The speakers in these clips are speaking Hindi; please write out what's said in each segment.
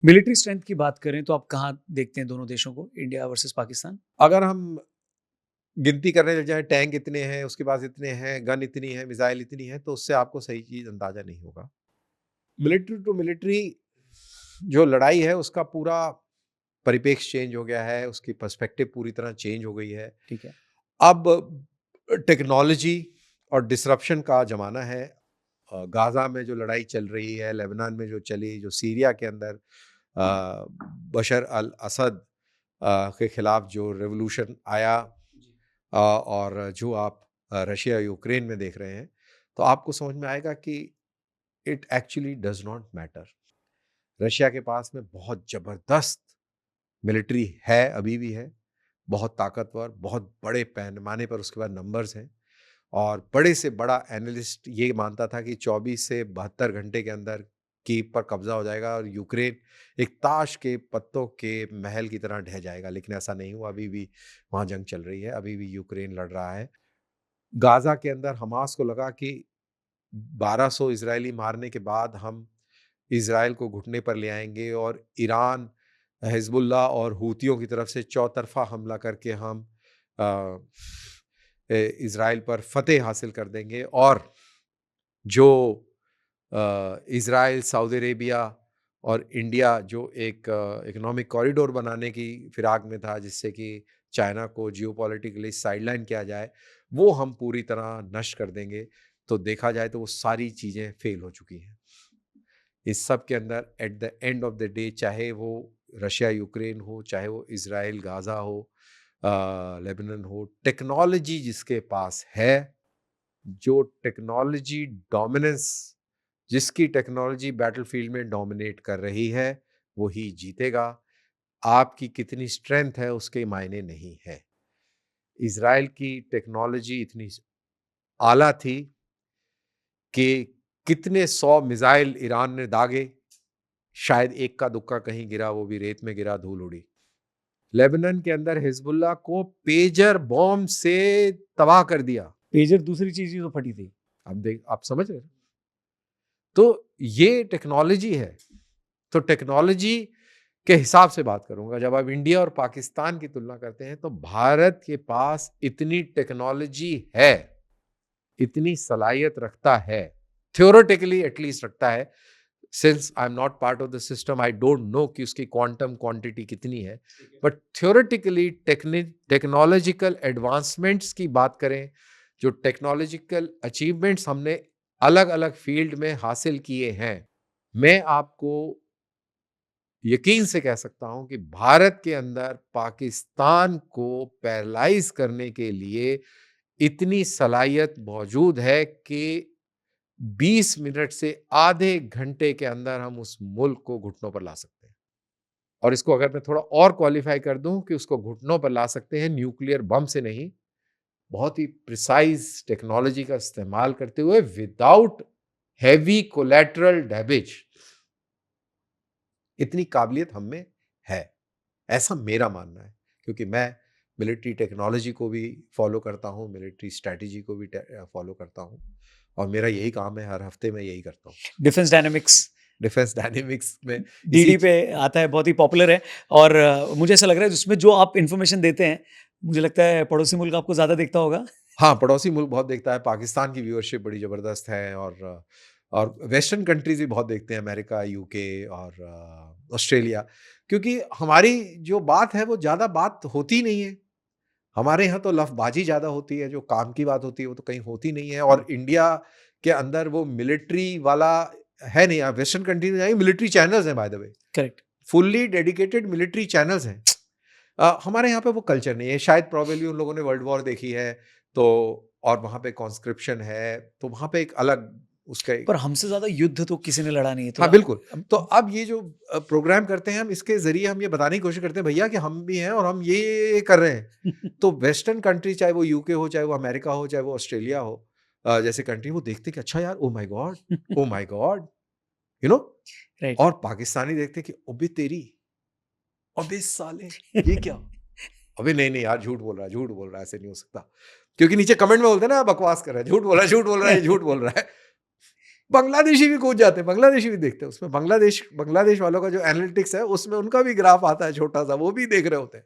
मिलिट्री स्ट्रेंथ की बात करें तो आप कहाँ देखते हैं दोनों देशों को, इंडिया वर्सेस पाकिस्तान? अगर हम गिनती करने लग जाएँ, टैंक इतने हैं, उसके पास इतने हैं, गन इतनी है, मिसाइल इतनी है, तो उससे आपको सही चीज़ अंदाज़ा नहीं होगा। मिलिट्री टू मिलिट्री जो लड़ाई है उसका पूरा परिप्रेक्ष्य चेंज हो गया है, उसकी पर्सपेक्टिव पूरी तरह चेंज हो गई है। ठीक है। अब टेक्नोलॉजी और डिसरप्शन का ज़माना है। गाज़ा में जो लड़ाई चल रही है, लेबनान में जो चली, जो सीरिया के अंदर बशर अल असद के खिलाफ जो रेवोल्यूशन आया, और जो आप रशिया यूक्रेन में देख रहे हैं, तो आपको समझ में आएगा कि it actually does not matter. Russia के पास में बहुत ज़बरदस्त मिलिट्री है, अभी भी है, बहुत ताकतवर, बहुत बड़े पैमाने पर उसके पास नंबर्स हैं। और बड़े से बड़ा एनालिस्ट ये मानता था कि 24 से 72 घंटे के अंदर कीव पर कब्जा हो जाएगा और यूक्रेन एक ताश के पत्तों के महल की तरह ढह जाएगा, लेकिन ऐसा नहीं हुआ। अभी भी वहाँ जंग चल रही है, अभी भी यूक्रेन लड़ रहा है। गाज़ा के अंदर हमास को लगा कि 1200 इजरायली मारने के बाद हम इजराइल को घुटने पर ले आएंगे और ईरान, हिजबुल्लाह और हूतियों की तरफ से चौतरफा हमला करके हम अ, इजराइल पर फतेह हासिल कर देंगे। और जो इजराइल, सऊदी अरेबिया और इंडिया जो एक इकोनॉमिक कॉरिडोर बनाने की फिराक में था, जिससे कि चाइना को जियोपॉलिटिकली साइडलाइन किया जाए, वो हम पूरी तरह नष्ट कर देंगे। तो देखा जाए तो वो सारी चीज़ें फेल हो चुकी हैं। इस सब के अंदर at the end of the day, चाहे वो रशिया यूक्रेन हो, चाहे वो इजराइल गाज़ा हो, लेबनान हो, टेक्नोलॉजी जिसके पास है, जो टेक्नोलॉजी डोमिनेंस, जिसकी टेक्नोलॉजी बैटलफील्ड में डोमिनेट कर रही है, वो ही जीतेगा। आपकी कितनी स्ट्रेंथ है उसके मायने नहीं है। इजराइल की टेक्नोलॉजी इतनी आला थी कि कितने 100 मिसाइल ईरान ने दागे, शायद एक का दुक्का कहीं गिरा, वो भी रेत में गिरा, धूल उड़ी। लेबनान के अंदर हिजबुल्लाह को पेजर बॉम्ब से तबाह कर दिया। पेजर दूसरी चीज़ ही तो फटी थी। आप समझ रहे हैं? तो ये टेक्नोलॉजी है। तो टेक्नोलॉजी के हिसाब से बात करूंगा। जब आप इंडिया और पाकिस्तान की तुलना करते हैं, तो भारत के पास इतनी टेक्नोलॉजी है, इतनी सलाहियत रखता है, थ्योरेटिकली एटलीस्ट रखता है। Since I am not part of the system, I don't know कि उसकी क्वांटम क्वांटिटी कितनी है, बट थ्योरेटिकली टेक्नोलॉजिकल एडवांसमेंट्स की बात करें, जो टेक्नोलॉजिकल अचीवमेंट्स हमने अलग अलग फील्ड में हासिल किए हैं, मैं आपको यकीन से कह सकता हूं कि भारत के अंदर पाकिस्तान को पैरालाइज करने के लिए इतनी सलाहियत मौजूद है कि 20 मिनट से आधे घंटे के अंदर हम उस मुल्क को घुटनों पर ला सकते हैं। और इसको अगर मैं थोड़ा और क्वालिफाई कर दूं कि उसको घुटनों पर ला सकते हैं न्यूक्लियर बम से नहीं, बहुत ही प्रिसाइज टेक्नोलॉजी का इस्तेमाल करते हुए, विदाउट हैवी कोलैटरल डैमेज। इतनी काबिलियत हम में है, ऐसा मेरा मानना है। क्योंकि मैं मिलिट्री टेक्नोलॉजी को भी फॉलो करता हूँ, मिलिट्री स्ट्रैटेजी को भी फॉलो करता हूँ, और मेरा यही काम है, हर हफ्ते मैं यही करता हूँ। डिफेंस डायनामिक्स डिफेंस डायनेमिक्स में इसी डीडी पे आता है, बहुत ही पॉपुलर है। और मुझे ऐसा लग रहा है जिसमें जो आप इन्फॉर्मेशन देते हैं, मुझे लगता है पड़ोसी मुल्क आपको ज़्यादा देखता होगा। हाँ, पड़ोसी मुल्क बहुत देखता है। पाकिस्तान की व्यूअरशिप बड़ी ज़बरदस्त है, और वेस्टर्न कंट्रीज़ भी बहुत देखते हैं, अमेरिका, यूके और ऑस्ट्रेलिया। क्योंकि हमारी जो बात है वो ज़्यादा बात होती नहीं है। हमारे यहाँ तो लफ़बाज़ी ज़्यादा होती है, जो काम की बात होती है वो तो कहीं होती नहीं है। और इंडिया के अंदर वो मिलिट्री वाला है नहीं। आप वेस्टर्न कंट्री में जाइए, मिलिट्री चैनल्स हैं, by the way, correct. Fully dedicated military channels हैं। हमारे यहाँ पे वो कल्चर नहीं है। शायद प्रोबेबली उन लोगों ने वर्ल्ड वॉर देखी है, तो और वहाँ पे कॉन्स्क्रिप्शन है, तो वहाँ पे एक अलग उसका एक। पर हमसे ज़्यादा युद्ध तो किसी ने लड़ा नहीं है, तो हाँ, बिल्कुल। अब तो अब ये जो प्रोग्राम करते हैं हम, इसके ज़रिए हम ये बताने की कोशिश करते हैं भैया कि हम भी हैं और हम ये कर रहे हैं। तो वेस्टर्न कंट्री, चाहे वो यूके हो, चाहे वो अमेरिका हो, चाहे वो ऑस्ट्रेलिया हो, जैसे कंट्री, वो देखते हैं कि अच्छा यार, oh my God! Oh my God! You know. Right. और पाकिस्तानी देखते हैं कि ओबे तेरी! अबे साले! ये क्या? अबे नहीं, नहीं यार, झूठ बोल रहा है, झूठ बोल रहा है, ऐसे नहीं हो सकता। क्योंकि नीचे कमेंट में बोलते हैं ना, बकवास कर रहा है, झूठ बोल रहा है, झूठ बोल रहा है, ये झूठ बोल रहा है। बांग्लादेशी भी कूद जाते हैं, बांग्लादेशी भी देखते हैं। उसमें बांग्लादेश वालों का जो एनालिटिक्स है, उसमें उनका भी ग्राफ आता है छोटा-सा, वो भी देख रहे होते हैं।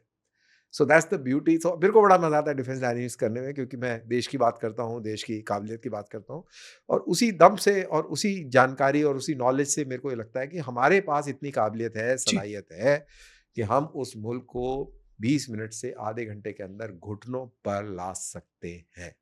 So that's the beauty. So मेरे को बड़ा मज़ा आता है डिफेंस डायनेमिक्स करने में, क्योंकि मैं देश की बात करता हूँ, देश की काबिलियत की बात करता हूँ, और उसी दम से और उसी जानकारी और उसी नॉलेज से मेरे को ये लगता है कि हमारे पास इतनी काबिलियत है, जी। सलाहियत है कि हम उस मुल्क को 20 मिनट से आधे घंटे के अंदर घुटनों पर ला सकते हैं।